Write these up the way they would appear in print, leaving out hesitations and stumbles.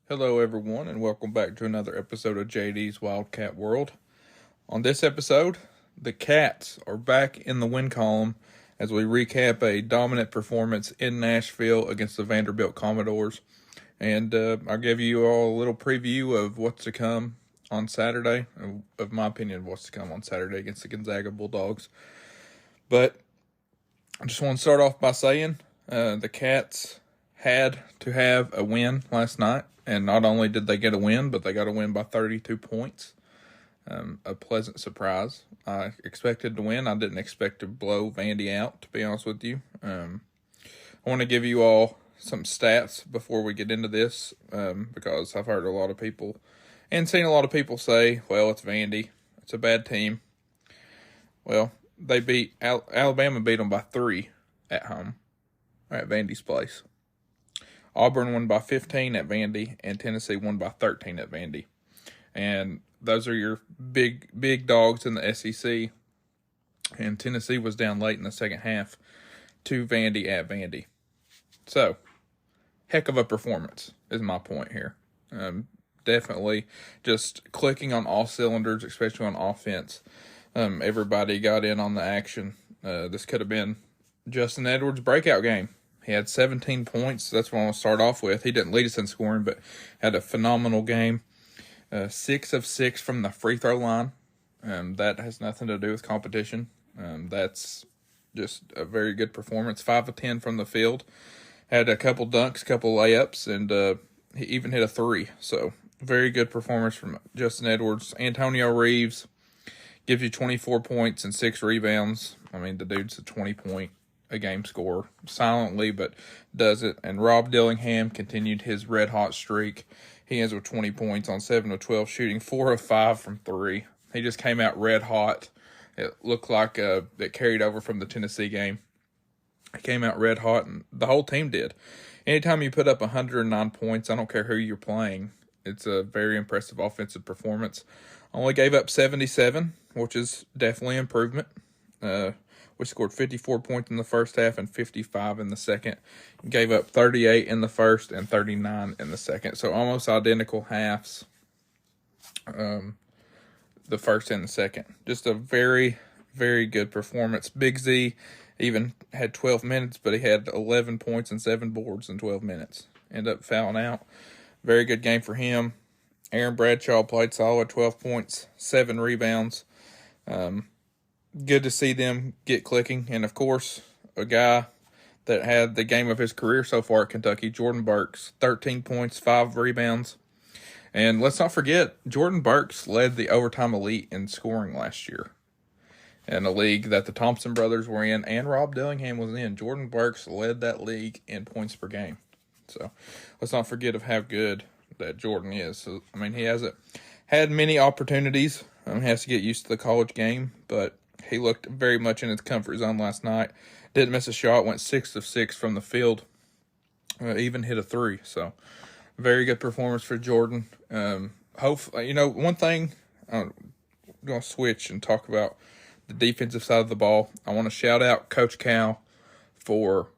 Hello, everyone, and welcome back to another episode of JD's Wildcat World. On this episode, the Cats are back in the win column as we recap a dominant performance in Nashville against the Vanderbilt Commodores. And I'll give you all a little preview of what's to come on Saturday, of my opinion, of what's to come on Saturday against the Gonzaga Bulldogs. But I just want to start off by saying the Cats had to have a win last night. And not only did they get a win, but they got a win by 32 points. A pleasant surprise. I expected to win. I didn't expect to blow Vandy out, to be honest with you. I want to give you all some stats before we get into this because I've heard a lot of people and seen a lot of people say, well, it's Vandy. It's a bad team. Well, they beat Alabama beat them by 3 at home at Vandy's place. Auburn won by 15 at Vandy, and Tennessee won by 13 at Vandy. And those are your big dogs in the SEC. And Tennessee was down late in the second half to Vandy at Vandy. So, heck of a performance is my point here. Definitely just clicking on all cylinders, especially on offense. Everybody got in on the action. This could have been Justin Edwards' breakout game. He had 17 points. That's what I want to start off with. He didn't lead us in scoring, but had a phenomenal game. 6 of 6 from the free throw line. That has nothing to do with competition. That's just a very good performance. 5 of 10 from the field. Had a couple dunks, couple layups, and he even hit a 3. So, very good performance from Justin Edwards. Antonio Reeves gives you 24 points and 6 rebounds. I mean, the dude's a 20-point a game scorer silently, but does it. And Rob Dillingham continued his red hot streak. He ends with 20 points on 7 of 12 shooting, 4 of 5 from 3. He just came out red hot. It looked like it carried over from the Tennessee game. He came out red hot, and the whole team did. Anytime you put up 109 points, I don't care who you're playing, it's a very impressive offensive performance. Only gave up 77, which is definitely improvement. We scored 54 points in the first half and 55 in the second. Gave up 38 in the first and 39 in the second. So almost identical halves, the first and the second. Just a very, very good performance. Big Z even had 12 minutes, but he had 11 points and 7 boards in 12 minutes. Ended up fouling out. Very good game for him. Aaron Bradshaw played solid, 12 points, 7 rebounds. Good to see them get clicking. And, of course, a guy that had the game of his career so far at Kentucky, Jordan Burks, 13 points, 5 rebounds. And let's not forget, Jordan Burks led the overtime elite in scoring last year in a league that the Thompson brothers were in and Rob Dillingham was in. Jordan Burks led that league in points per game. So let's not forget of how good that Jordan is. So, I mean, he hasn't had many opportunities. He has to get used to the college game, but he looked very much in his comfort zone last night. Didn't miss a shot. Went 6 of 6 from the field. Even hit a 3. So, very good performance for Jordan. Hopefully, one thing, I'm going to switch and talk about the defensive side of the ball. I want to shout out Coach Cal for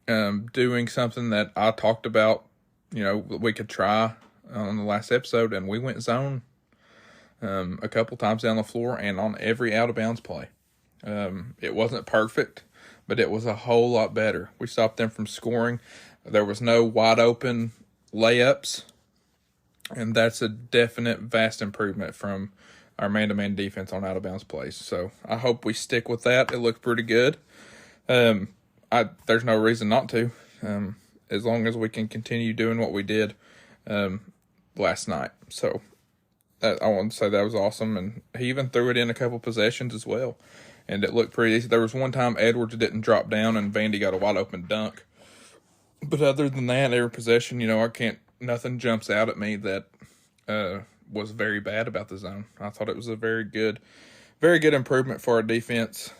doing something that I talked about, we could try on the last episode, and we went zone a couple times down the floor and on every out-of-bounds play. It wasn't perfect, but it was a whole lot better. We stopped them from scoring. There was no wide-open layups, and that's a definite vast improvement from our man-to-man defense on out-of-bounds plays. So I hope we stick with that. It looked pretty good. There's no reason not to, as long as we can continue doing what we did last night. So I want to say that was awesome, and he even threw it in a couple possessions as well, and it looked pretty easy. There was one time Edwards didn't drop down, and Vandy got a wide-open dunk. But other than that, every possession, nothing jumps out at me that was very bad about the zone. I thought it was a very good improvement for our defense.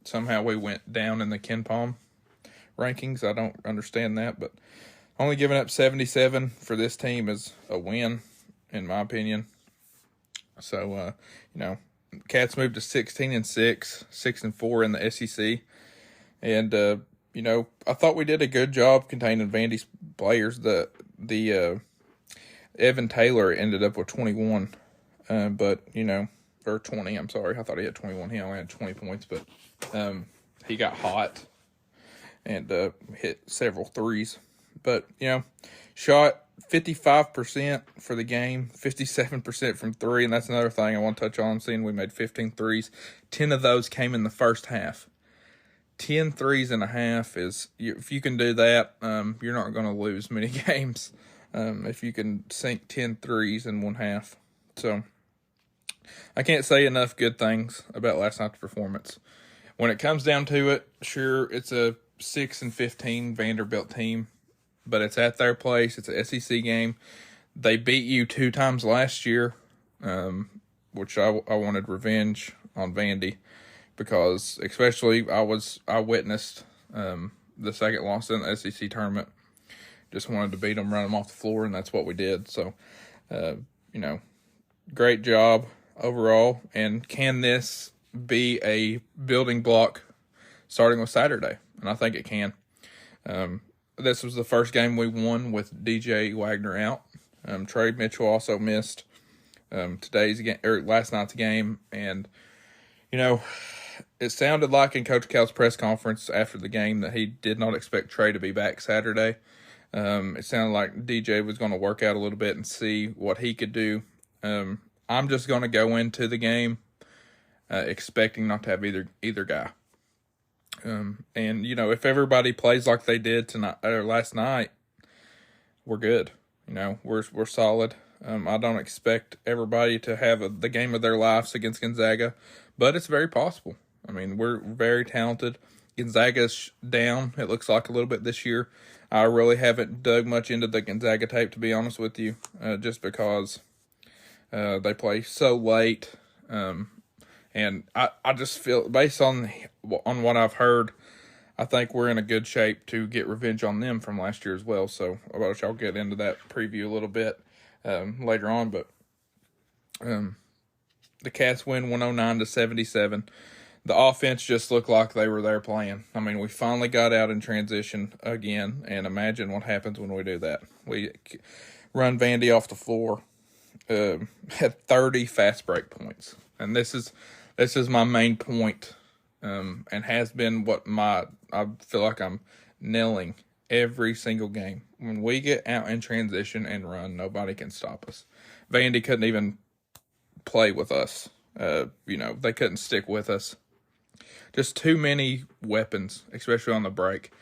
Somehow we went down in the KenPom rankings. I don't understand that, but only giving up 77 for this team is a win, in my opinion. So, Cats moved to 16-6, 6-4 in the SEC. And I thought we did a good job containing Vandy's players. The Evan Taylor ended up with 21, but or 20. I'm sorry, I thought he had 21. He only had 20 points, but he got hot and hit several threes. But shot 55% for the game, 57% from three, and that's another thing I want to touch on. Seeing we made 15 threes, 10 of those came in the first half. 10 threes in a half is, if you can do that, you're not going to lose many games if you can sink 10 threes in one half. So I can't say enough good things about last night's performance. When it comes down to it, sure, it's a 6-15 Vanderbilt team, but it's at their place. It's an SEC game. They beat you 2 times last year, which I wanted revenge on Vandy, because especially I witnessed the second loss in the SEC tournament. Just wanted to beat them, run them off the floor, and that's what we did. So, great job overall. And can this be a building block starting with Saturday? And I think it can. This was the first game we won with DJ Wagner out. Trey Mitchell also missed today's game or last night's game, and it sounded like in Coach Cal's press conference after the game that he did not expect Trey to be back Saturday. It sounded like DJ was going to work out a little bit and see what he could do. I'm just going to go into the game expecting not to have either guy. And if everybody plays like they did tonight or last night, we're good. We're solid. I don't expect everybody to have the game of their lives against Gonzaga, but it's very possible. I mean, we're very talented. Gonzaga's down, it looks like, a little bit this year. I really haven't dug much into the Gonzaga tape, to be honest with you, just because they play so late. And I just feel, based on what I've heard, I think we're in a good shape to get revenge on them from last year as well. So I'll get into that preview a little bit later on. But the Cats win 109-77. The offense just looked like they were there playing. I mean, we finally got out in transition again, and imagine what happens when we do that. We run Vandy off the floor, had 30 fast break points. And this is my main point, and has been I feel like I'm nailing every single game. When we get out in transition and run, nobody can stop us. Vandy couldn't even play with us. They couldn't stick with us. Just too many weapons, especially on the break,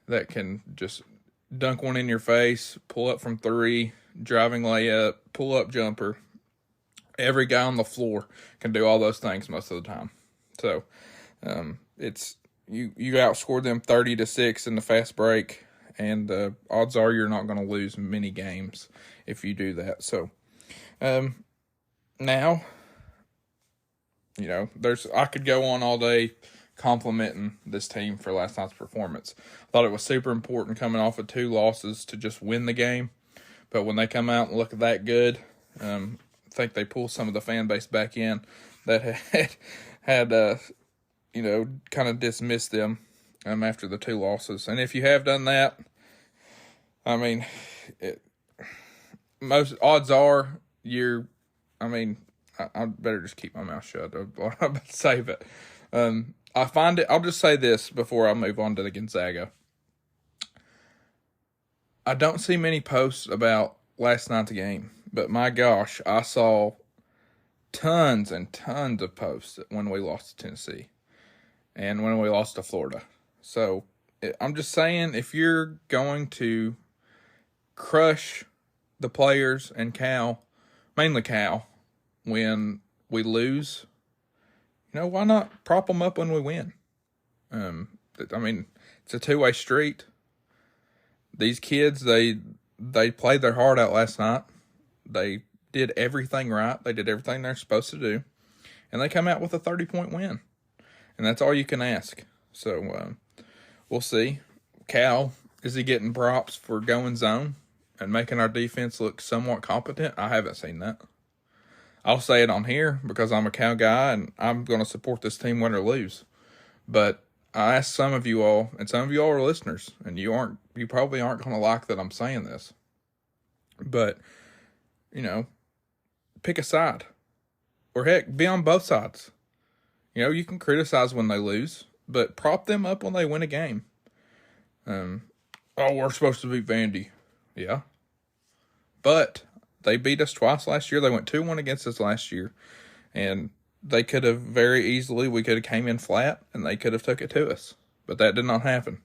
that can just dunk one in your face, pull up from three, driving layup, pull up jumper. Every guy on the floor can do all those things most of the time. So it's you outscored them 30-6 in the fast break, and odds are you're not going to lose many games if you do that. So now, I could go on all day complimenting this team for last night's performance. I thought it was super important coming off of 2 losses to just win the game. But when they come out and look that good, I think they pull some of the fan base back in that had kind of dismissed them after the 2 losses. And if you have done that, I mean, most odds are I better just keep my mouth shut. I'm about to say it. I find it, I'll just say this before I move on to the Gonzaga. I don't see many posts about last night's game, but my gosh, I saw tons and tons of posts when we lost to Tennessee and when we lost to Florida. So I'm just saying, if you're going to crush the players and Cal, mainly Cal, when we lose, why not prop them up when we win? It's a two-way street. These kids, they played their heart out last night. They did everything right. They did everything they're supposed to do. And they come out with a 30-point win. And that's all you can ask. So we'll see. Cal, is he getting props for going zone and making our defense look somewhat competent? I haven't seen that. I'll say it on here because I'm a Cal guy and I'm going to support this team win or lose. But I asked some of you all, and some of you all are listeners, and you probably aren't going to like that I'm saying this, but pick a side, or heck, be on both sides. You can criticize when they lose, but prop them up when they win a game. We're supposed to beat Vandy. Yeah. But they beat us twice last year. They went 2-1 against us last year. And they could have we could have came in flat, and they could have took it to us. But that did not happen.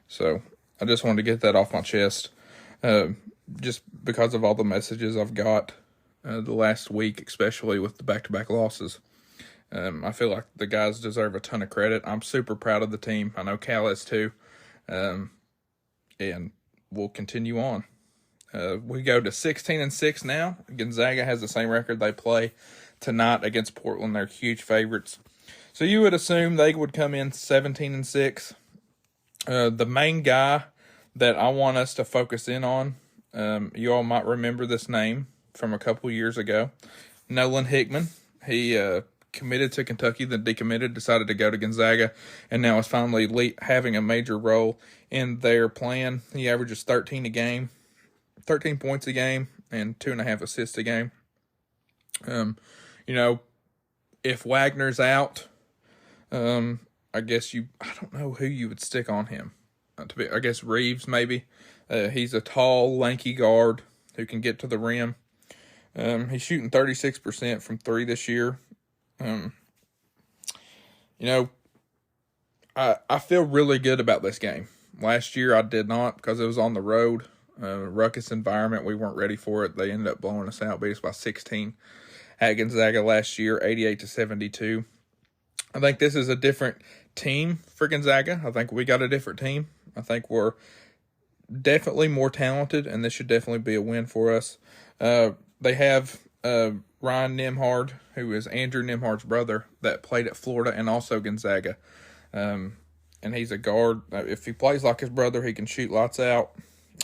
So I just wanted to get that off my chest. Just because of all the messages I've got the last week, especially with the back-to-back losses. I feel like the guys deserve a ton of credit. I'm super proud of the team. I know Cal is too. And we'll continue on. We go to 16-6 now. Gonzaga has the same record. They play tonight against Portland. They're huge favorites. So you would assume they would come in 17-6. The main guy that I want us to focus in on, you all might remember this name from a couple years ago, Nolan Hickman. He committed to Kentucky, then decommitted, decided to go to Gonzaga, and now is finally having a major role in their plan. He averages 13 points a game, and 2.5 assists a game. If Wagner's out, I don't know who you would stick on him. I guess Reeves maybe. He's a tall, lanky guard who can get to the rim. He's shooting 36% from 3 this year. I feel really good about this game. Last year I did not, because it was on the road. Ruckus environment, we weren't ready for it. They ended up blowing us out, beat us by 16 at Gonzaga last year, 88-72. I think this is a different team for Gonzaga. I think we got a different team. I think we're definitely more talented, and this should definitely be a win for us. They have Ryan Nembhard, who is Andrew Nembhard's brother, that played at Florida and also Gonzaga. And he's a guard. If he plays like his brother, he can shoot lights out.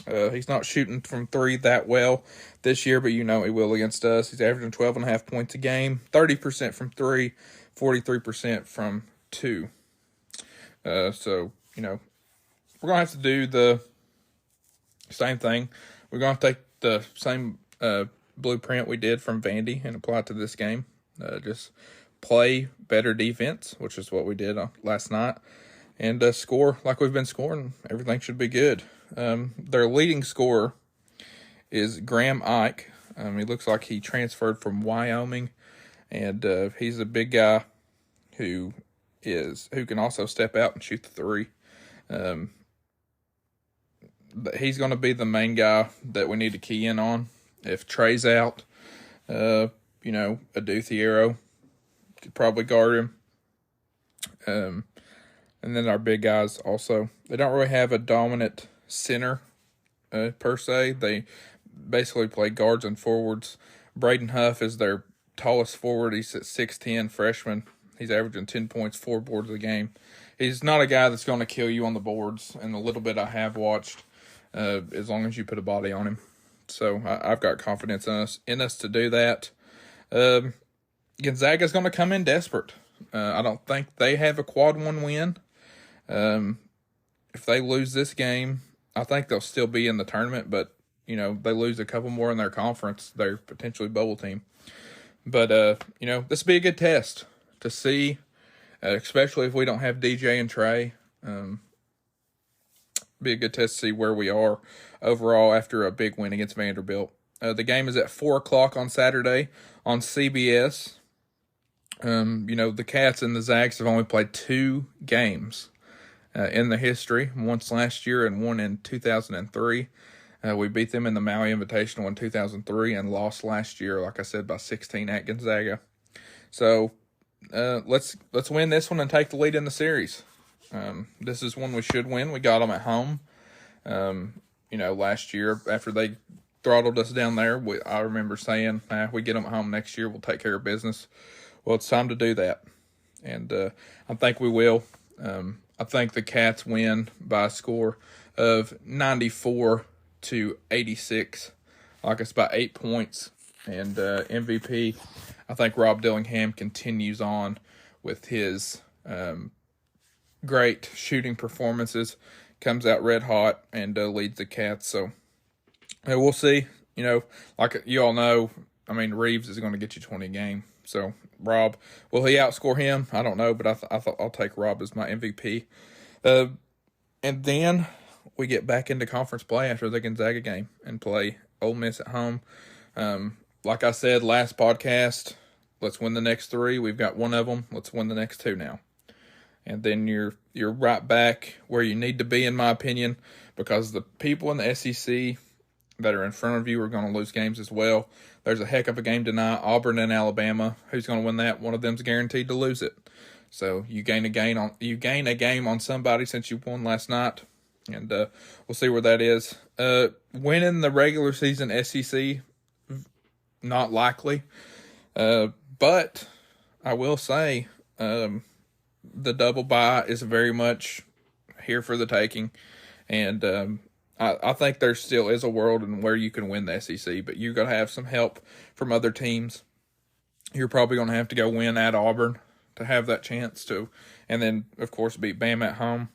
He's not shooting from 3 that well this year, but he will against us. He's averaging 12.5 points a game, 30% from 3, 43% from 2. So, we're going to have to do the same thing. We're going to take the same blueprint we did from Vandy and apply it to this game. Just play better defense, which is what we did last night, and score like we've been scoring. Everything should be good. Their leading scorer is Graham Ike. He looks like he transferred from Wyoming, and he's a big guy who can also step out and shoot the 3. He's going to be the main guy that we need to key in on. If Trey's out, Aduthiero could probably guard him. And then our big guys also. They don't really have a dominant center per se. They basically play guards and forwards. Braden Huff is their tallest forward. He's at 6'10", freshman. He's averaging 10 points, 4 boards a game. He's not a guy that's going to kill you on the boards, and the little bit I have watched, as long as you put a body on him. So I've got confidence in us to do that. Gonzaga's going to come in desperate. I don't think they have a quad 1 win. If they lose this game, I think they'll still be in the tournament, but, they lose a couple more in their conference, they're potentially bubble team. But, this will be a good test to see, especially if we don't have DJ and Trey. Be a good test to see where we are overall after a big win against Vanderbilt. The game is at 4 o'clock on Saturday on CBS. The Cats and the Zags have only played 2 games in the history, once last year and one in 2003. We beat them in the Maui Invitational in 2003 and lost last year, like I said, by 16 at Gonzaga. So let's win this one and take the lead in the series. This is one we should win. We got them at home. Last year after they throttled us down there, I remember saying, we get them at home next year, we'll take care of business. Well, it's time to do that, and I think we will. I think the Cats win by a score of 94-86. Like it's by 8 points, and MVP, I think Rob Dillingham continues on with his great shooting performances, comes out red hot, and leads the Cats. So we'll see. Like you all know, Reeves is going to get you 20 a game. So Rob, will he outscore him? I don't know, but I thought I'll take Rob as my MVP. And then we get back into conference play after the Gonzaga game and play Ole Miss at home. Like I said last podcast, let's win the next 3. We've got one of them. Let's win the next 2 now. And then you're right back where you need to be, in my opinion, because the people in the SEC that are in front of you are going to lose games as well. There's a heck of a game tonight, Auburn and Alabama. Who's going to win that? One of them's guaranteed to lose it. So you gain a game on somebody since you won last night, and we'll see where that is. Winning the regular season SEC, not likely, but I will say the double bye is very much here for the taking, and I think there still is a world in where you can win the SEC, but you're going to have some help from other teams. You're probably going to have to go win at Auburn to have that chance to, and then, of course, beat Bama at home.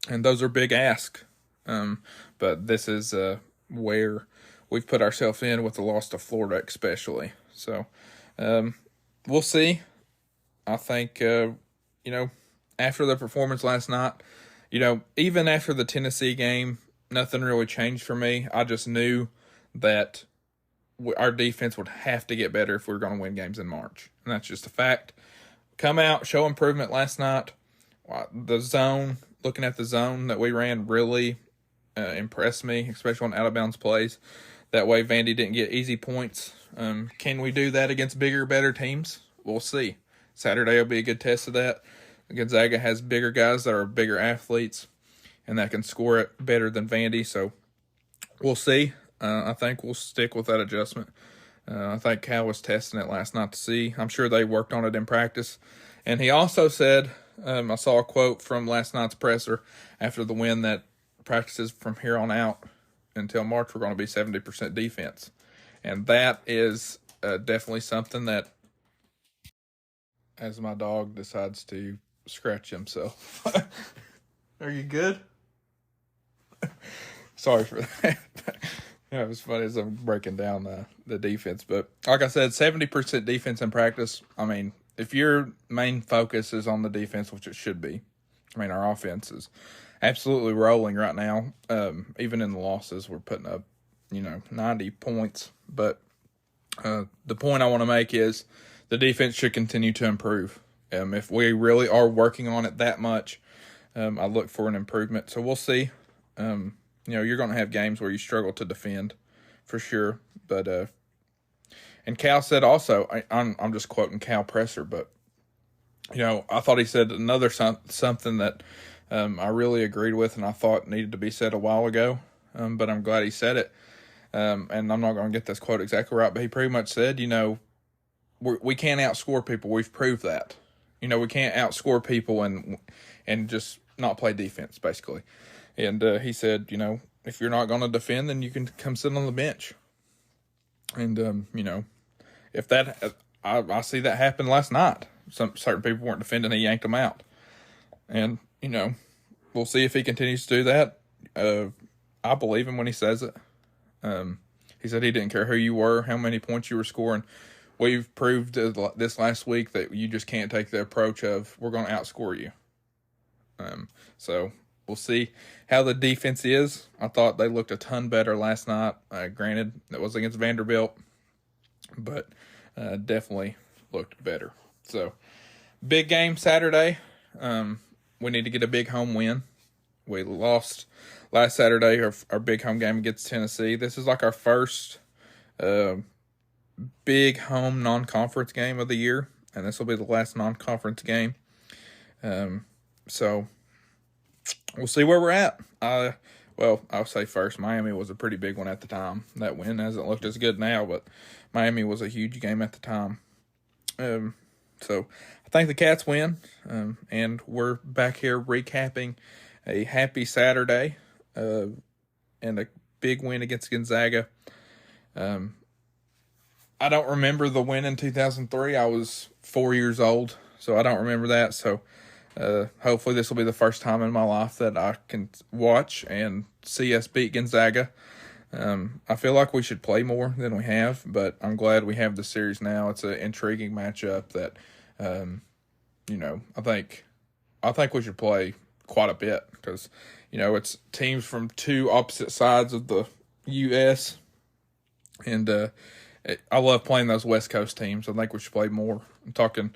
And those are big asks. But this is where we've put ourselves in with the loss to Florida especially. So we'll see. I think, after the performance last night, even after the Tennessee game, nothing really changed for me. I just knew that our defense would have to get better if we were going to win games in March. And that's just a fact. Come out, show improvement last night. The zone, looking at the zone that we ran really impressed me, especially on out-of-bounds plays. That way Vandy didn't get easy points. Can we do that against bigger, better teams? We'll see. Saturday will be a good test of that. Gonzaga has bigger guys that are bigger athletes and that can score it better than Vandy. So we'll see. I think we'll stick with that adjustment. I think Cal was testing it last night to see. I'm sure they worked on it in practice. And he also said, I saw a quote from last night's presser after the win, that practices from here on out until March we're going to be 70% defense. And that is definitely something that, as my dog decides to scratch himself. Are you good? Sorry for that. It was funny as I'm breaking down the defense. But like I said, 70% defense in practice. If your main focus is on the defense, which it should be, our offense is absolutely rolling right now. Even in the losses, we're putting up, 90 points. But the point I want to make is the defense should continue to improve. If we really are working on it that much, I look for an improvement. So we'll see. You're going to have games where you struggle to defend, for sure. But and Cal said also, I'm just quoting Cal Presser, but I thought he said another something that I really agreed with, and I thought needed to be said a while ago. But I'm glad he said it. And I'm not going to get this quote exactly right, but he pretty much said, we can't outscore people. We've proved that. We can't outscore people and just not play defense, basically. And he said, if you're not going to defend, then you can come sit on the bench. And, if that, I see that happen last night. Certain people weren't defending, he yanked them out. And, we'll see if he continues to do that. I believe him when he says it. He said he didn't care who you were, how many points you were scoring. We've proved this last week that you just can't take the approach of we're going to outscore you. So we'll see how the defense is. I thought they looked a ton better last night. Granted, that was against Vanderbilt, but definitely looked better. So big game Saturday. We need to get a big home win. We lost last Saturday, our big home game against Tennessee. This is like our first big home non-conference game of the year, and this will be the last non-conference game. So we'll see where we're at. I'll say first, Miami was a pretty big one at the time. That win hasn't looked as good now, but Miami was a huge game at the time. So I think the Cats win, and we're back here recapping a happy Saturday and a big win against Gonzaga. I don't remember the win in 2003. I was 4 years old, so I don't remember that. So Hopefully this will be the first time in my life that I can watch and see us beat Gonzaga. I feel like we should play more than we have, but I'm glad we have the series now. It's an intriguing matchup that, I think we should play quite a bit because, it's teams from two opposite sides of the U.S., and I love playing those West Coast teams. I think we should play more. I'm talking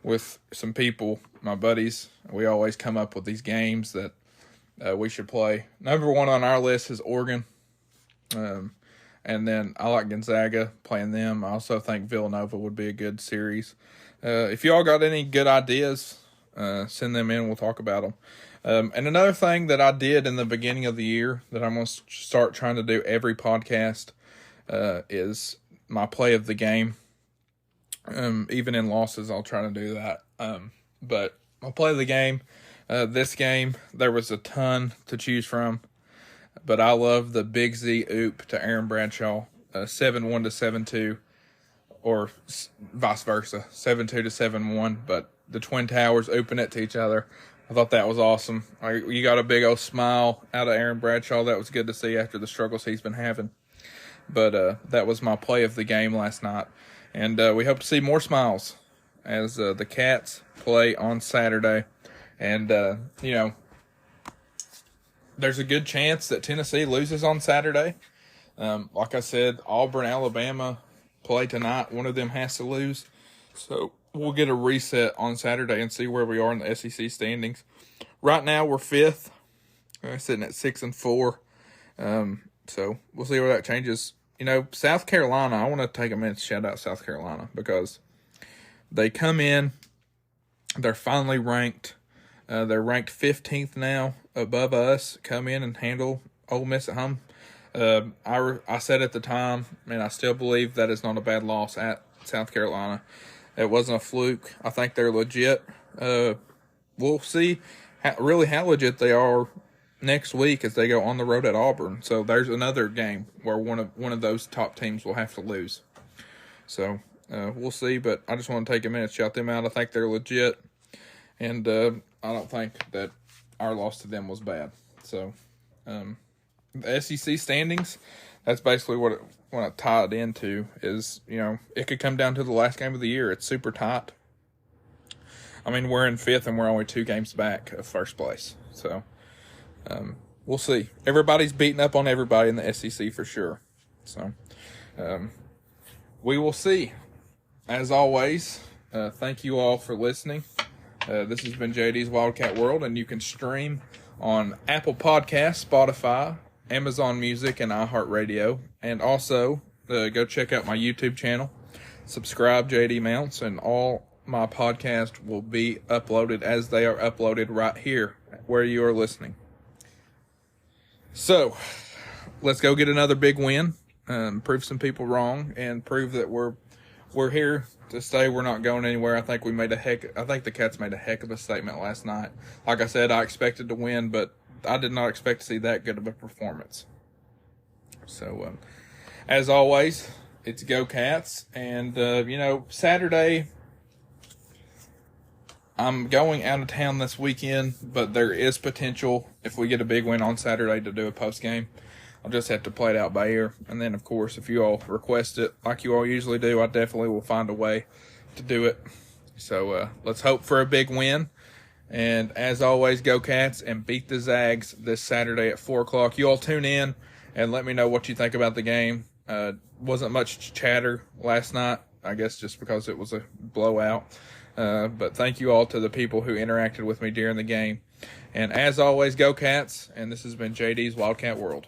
with some people, my buddies. We always come up with these games that we should play. Number one on our list is Oregon. And then I like Gonzaga, playing them. I also think Villanova would be a good series. If y'all got any good ideas, send them in. We'll talk about them. And another thing that I did in the beginning of the year that I'm going to start trying to do every podcast is my play of the game. Even in losses, I'll try to do that. But I'll play the game. This game, there was a ton to choose from. But I love the Big Z oop to Aaron Bradshaw, 7-1 to 7-2, or vice versa, 7-2 to 7-1. But the Twin Towers ooping it to each other. I thought that was awesome. You got a big old smile out of Aaron Bradshaw. That was good to see after the struggles he's been having. But that was my play of the game last night. And we hope to see more smiles as the Cats play on Saturday. And, there's a good chance that Tennessee loses on Saturday. Like I said, Auburn, Alabama play tonight. One of them has to lose. So we'll get a reset on Saturday and see where we are in the SEC standings. Right now we're 5th. Sitting at 6-4. So we'll see where that changes. South Carolina, I want to take a minute to shout out South Carolina because they come in, they're finally ranked. They're ranked 15th now above us, come in and handle Ole Miss at home. I said at the time, and I still believe that is not a bad loss at South Carolina. It wasn't a fluke. I think they're legit. We'll see how legit they are next week as they go on the road at Auburn. So there's another game where one of those top teams will have to lose. So we'll see, but I just want to take a minute to shout them out. I think they're legit, and I don't think that our loss to them was bad. So the SEC standings, that's basically what I tied into is, it could come down to the last game of the year. It's super tight. I mean, we're in 5th and we're only 2 games back of first place. So we'll see. Everybody's beating up on everybody in the SEC for sure. So we will see. As always, thank you all for listening. This has been JD's Wildcat World, and you can stream on Apple Podcasts, Spotify, Amazon Music, and iHeartRadio. And also, go check out my YouTube channel. Subscribe, JD Mounts, and all my podcasts will be uploaded as they are uploaded right here where you are listening. So, let's go get another big win, prove some people wrong, and prove that we're here to stay. We're not going anywhere. I think the Cats made a heck of a statement last night. Like I said, I expected to win, but I did not expect to see that good of a performance. So, as always, it's Go Cats. And, Saturday, I'm going out of town this weekend, but there is potential if we get a big win on Saturday to do a post game. I'll just have to play it out by ear. And then, of course, if you all request it like you all usually do, I definitely will find a way to do it. So let's hope for a big win. And as always, go Cats and beat the Zags this Saturday at 4 o'clock. You all tune in and let me know what you think about the game. Wasn't much chatter last night, I guess just because it was a blowout. But thank you all to the people who interacted with me during the game. And as always, go Cats. And this has been JD's Wildcat World.